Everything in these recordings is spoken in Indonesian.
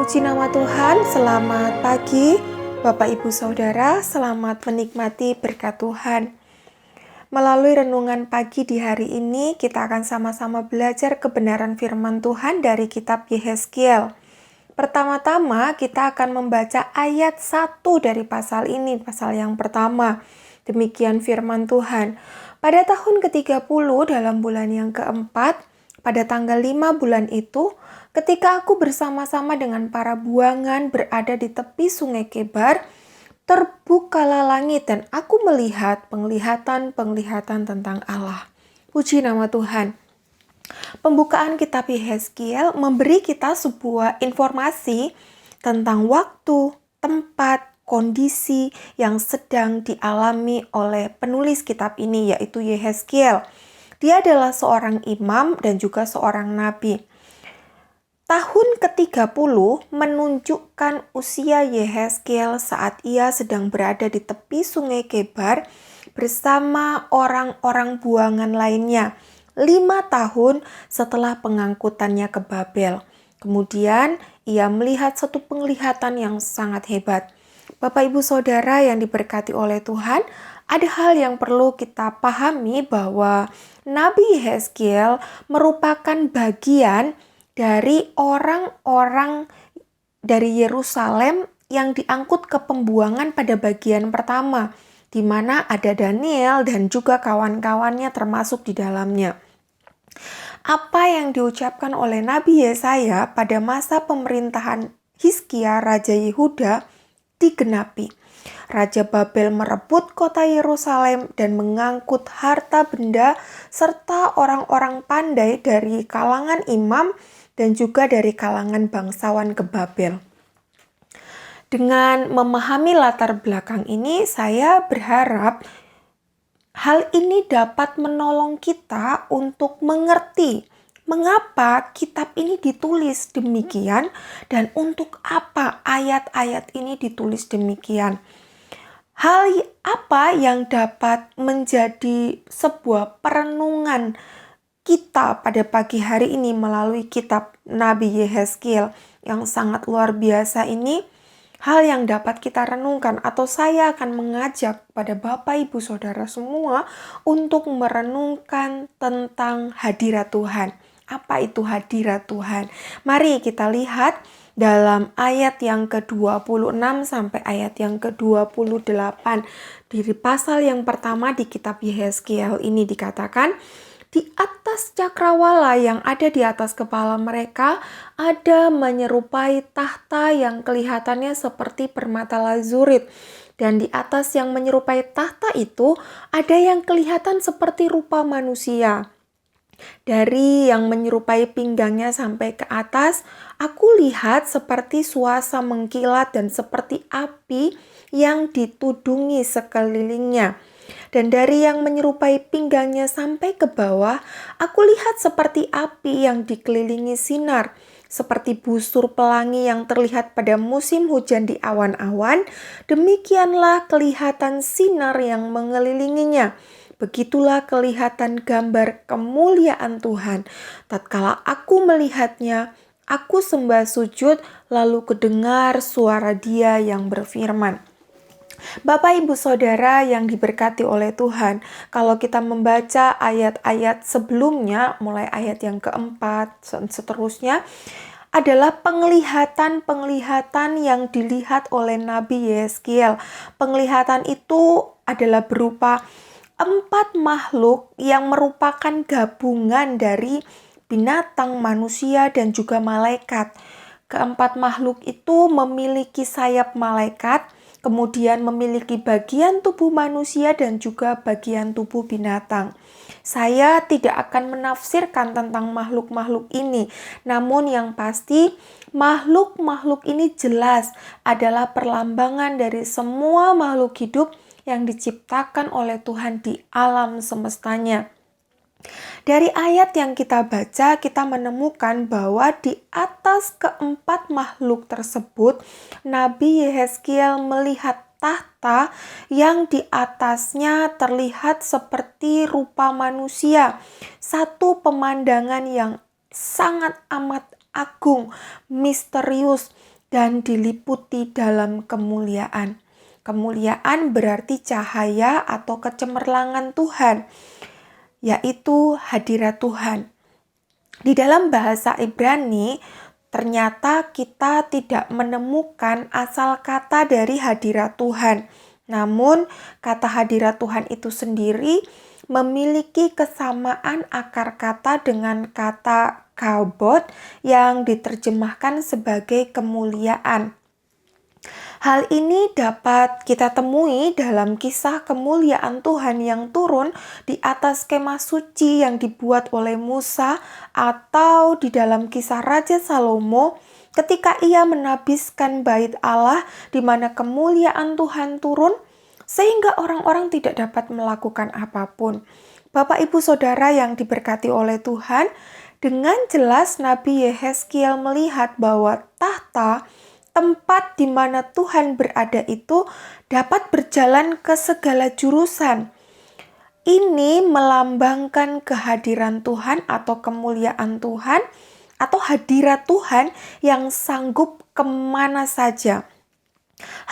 Puji nama Tuhan, selamat pagi Bapak Ibu Saudara, selamat menikmati berkat Tuhan. Melalui renungan pagi di hari ini, kita akan sama-sama belajar kebenaran firman Tuhan dari kitab Yehezkiel. Pertama-tama, kita akan membaca ayat 1 dari pasal ini, pasal yang pertama. Demikian firman Tuhan. Pada tahun ke-30 dalam bulan yang keempat, pada tanggal 5 bulan itu, ketika aku bersama-sama dengan para buangan berada di tepi sungai Kebar, terbukalah langit dan aku melihat penglihatan tentang Allah. Puji nama Tuhan. Pembukaan kitab Yehezkiel memberi kita sebuah informasi tentang waktu, tempat, kondisi yang sedang dialami oleh penulis kitab ini, yaitu Yehezkiel. Dia adalah seorang imam dan juga seorang nabi. Tahun ke-30 menunjukkan usia Yehezkiel saat ia sedang berada di tepi sungai Kebar bersama orang-orang buangan lainnya, 5 tahun setelah pengangkutannya ke Babel. Kemudian ia melihat satu penglihatan yang sangat hebat. Bapak Ibu Saudara yang diberkati oleh Tuhan, ada hal yang perlu kita pahami bahwa Nabi Yehezkiel merupakan bagian dari orang-orang dari Yerusalem yang diangkut ke pembuangan pada bagian pertama, di mana ada Daniel dan juga kawan-kawannya termasuk di dalamnya. Apa yang diucapkan oleh Nabi Yesaya pada masa pemerintahan Hizkia, Raja Yehuda, digenapi. Raja Babel merebut kota Yerusalem dan mengangkut harta benda serta orang-orang pandai dari kalangan imam dan juga dari kalangan bangsawan ke Babel. Dengan memahami latar belakang ini, saya berharap hal ini dapat menolong kita untuk mengerti mengapa kitab ini ditulis demikian dan untuk apa ayat-ayat ini ditulis demikian. Hal apa yang dapat menjadi sebuah perenungan kita pada pagi hari ini melalui kitab Nabi Yehezkiel yang sangat luar biasa ini? Hal yang dapat kita renungkan atau saya akan mengajak pada Bapak Ibu Saudara semua untuk merenungkan tentang hadirat Tuhan. Apa itu hadirat Tuhan? Mari kita lihat dalam ayat yang ke-26 sampai ayat yang ke-28. Di pasal yang pertama di kitab Yehezkiel ini dikatakan, di atas cakrawala yang ada di atas kepala mereka ada menyerupai tahta yang kelihatannya seperti permata lazurit. Dan di atas yang menyerupai tahta itu ada yang kelihatan seperti rupa manusia. Dari yang menyerupai pinggangnya sampai ke atas, aku lihat seperti suasa mengkilat dan seperti api yang ditudungi sekelilingnya. Dan dari yang menyerupai pinggangnya sampai ke bawah, aku lihat seperti api yang dikelilingi sinar, seperti busur pelangi yang terlihat pada musim hujan di awan-awan. Demikianlah kelihatan sinar yang mengelilinginya. Begitulah kelihatan gambar kemuliaan Tuhan. Tatkala aku melihatnya, aku sembah sujud, lalu kudengar suara Dia yang berfirman. Bapak Ibu Saudara yang diberkati oleh Tuhan, kalau kita membaca ayat-ayat sebelumnya, mulai ayat yang keempat dan seterusnya, adalah penglihatan yang dilihat oleh Nabi Yehezkiel. Penglihatan itu adalah berupa 4 makhluk yang merupakan gabungan dari binatang, manusia, dan juga malaikat. Keempat makhluk itu memiliki sayap malaikat, kemudian memiliki bagian tubuh manusia dan juga bagian tubuh binatang. Saya tidak akan menafsirkan tentang makhluk-makhluk ini, namun yang pasti makhluk-makhluk ini jelas adalah perlambangan dari semua makhluk hidup yang diciptakan oleh Tuhan di alam semestanya. Dari ayat yang kita baca, kita menemukan bahwa di atas keempat makhluk tersebut, Nabi Yehezkiel melihat tahta yang di atasnya terlihat seperti rupa manusia. Satu pemandangan yang sangat amat agung, misterius, dan diliputi dalam kemuliaan. Kemuliaan berarti cahaya atau kecemerlangan Tuhan, yaitu hadirat Tuhan. Di dalam bahasa Ibrani, ternyata kita tidak menemukan asal kata dari hadirat Tuhan. Namun, kata hadirat Tuhan itu sendiri memiliki kesamaan akar kata dengan kata kabod yang diterjemahkan sebagai kemuliaan. Hal ini dapat kita temui dalam kisah kemuliaan Tuhan yang turun di atas kemah suci yang dibuat oleh Musa, atau di dalam kisah Raja Salomo ketika ia menabiskan bait Allah di mana kemuliaan Tuhan turun sehingga orang-orang tidak dapat melakukan apapun. Bapak Ibu Saudara yang diberkati oleh Tuhan, dengan jelas Nabi Yehezkiel melihat bahwa tahta tempat di mana Tuhan berada itu dapat berjalan ke segala jurusan. Ini melambangkan kehadiran Tuhan atau kemuliaan Tuhan atau hadirat Tuhan yang sanggup kemana saja.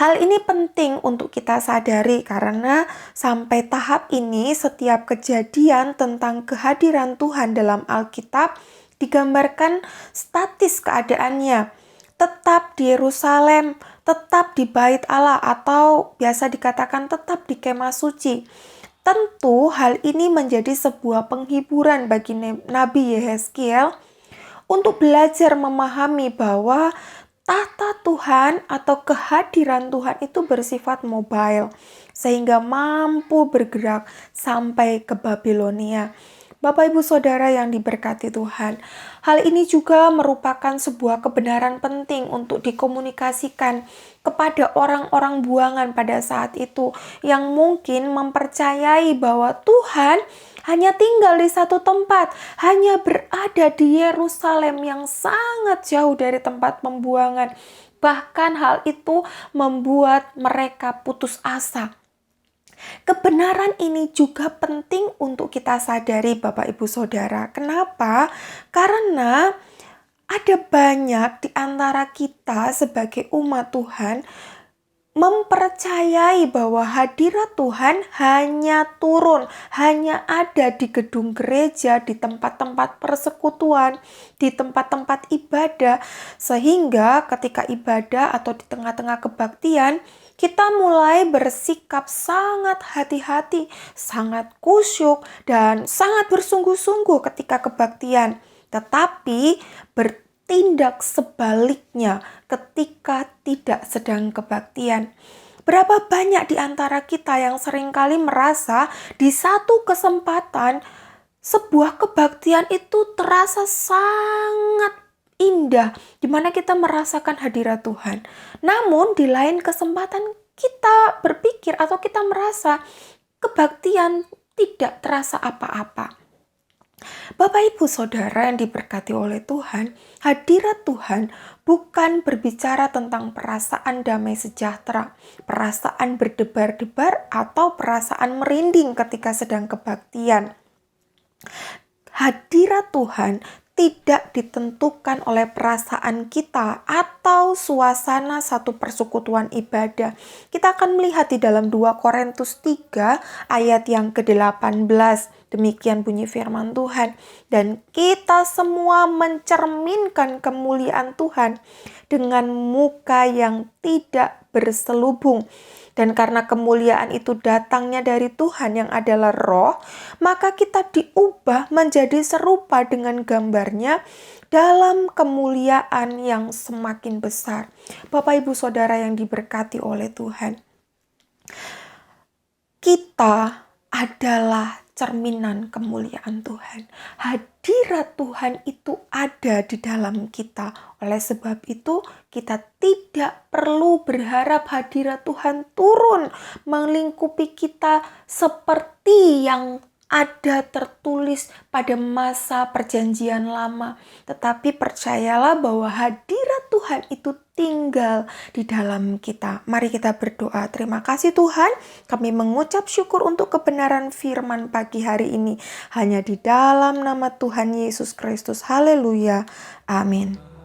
Hal ini penting untuk kita sadari karena sampai tahap ini setiap kejadian tentang kehadiran Tuhan dalam Alkitab digambarkan statis keadaannya. Tetap di Yerusalem, tetap di bait Allah, atau biasa dikatakan tetap di kemah suci. Tentu hal ini menjadi sebuah penghiburan bagi Nabi Yehezkiel untuk belajar memahami bahwa tahta Tuhan atau kehadiran Tuhan itu bersifat mobile, sehingga mampu bergerak sampai ke Babilonia. Bapak Ibu Saudara yang diberkati Tuhan, hal ini juga merupakan sebuah kebenaran penting untuk dikomunikasikan kepada orang-orang buangan pada saat itu yang mungkin mempercayai bahwa Tuhan hanya tinggal di satu tempat, hanya berada di Yerusalem yang sangat jauh dari tempat pembuangan. Bahkan hal itu membuat mereka putus asa. Kebenaran ini juga penting untuk kita sadari Bapak Ibu Saudara. Kenapa? Karena ada banyak di antara kita sebagai umat Tuhan mempercayai bahwa hadirat Tuhan hanya turun, hanya ada di gedung gereja, di tempat-tempat persekutuan, di tempat-tempat ibadah, sehingga ketika ibadah atau di tengah-tengah kebaktian, kita mulai bersikap sangat hati-hati, sangat kusyuk, dan sangat bersungguh-sungguh ketika kebaktian. Tetapi bertindak sebaliknya ketika tidak sedang kebaktian. Berapa banyak di antara kita yang seringkali merasa di satu kesempatan sebuah kebaktian itu terasa sangat indah, di mana kita merasakan hadirat Tuhan. Namun di lain kesempatan kita berpikir atau kita merasa kebaktian tidak terasa apa-apa. Bapak Ibu Saudara yang diberkati oleh Tuhan, hadirat Tuhan bukan berbicara tentang perasaan damai sejahtera, perasaan berdebar-debar, atau perasaan merinding ketika sedang kebaktian. Hadirat Tuhan tidak ditentukan oleh perasaan kita atau suasana satu persekutuan ibadah. Kita akan melihat di dalam 2 Korintus 3 ayat yang ke-18. Demikian bunyi firman Tuhan. Dan kita semua mencerminkan kemuliaan Tuhan dengan muka yang tidak berselubung. Dan karena kemuliaan itu datangnya dari Tuhan yang adalah roh, maka kita diubah menjadi serupa dengan gambarnya dalam kemuliaan yang semakin besar. Bapak Ibu Saudara yang diberkati oleh Tuhan, kita adalah cerminan kemuliaan Tuhan. Hadirat Tuhan itu ada di dalam kita. Oleh sebab itu, kita tidak perlu berharap hadirat Tuhan turun melingkupi kita seperti yang ada tertulis pada masa perjanjian lama. Tetapi percayalah bahwa hadirat Tuhan itu tinggal di dalam kita. Mari kita berdoa. Terima kasih Tuhan, kami mengucap syukur untuk kebenaran firman pagi hari ini. Hanya di dalam nama Tuhan Yesus Kristus. Haleluya. Amin.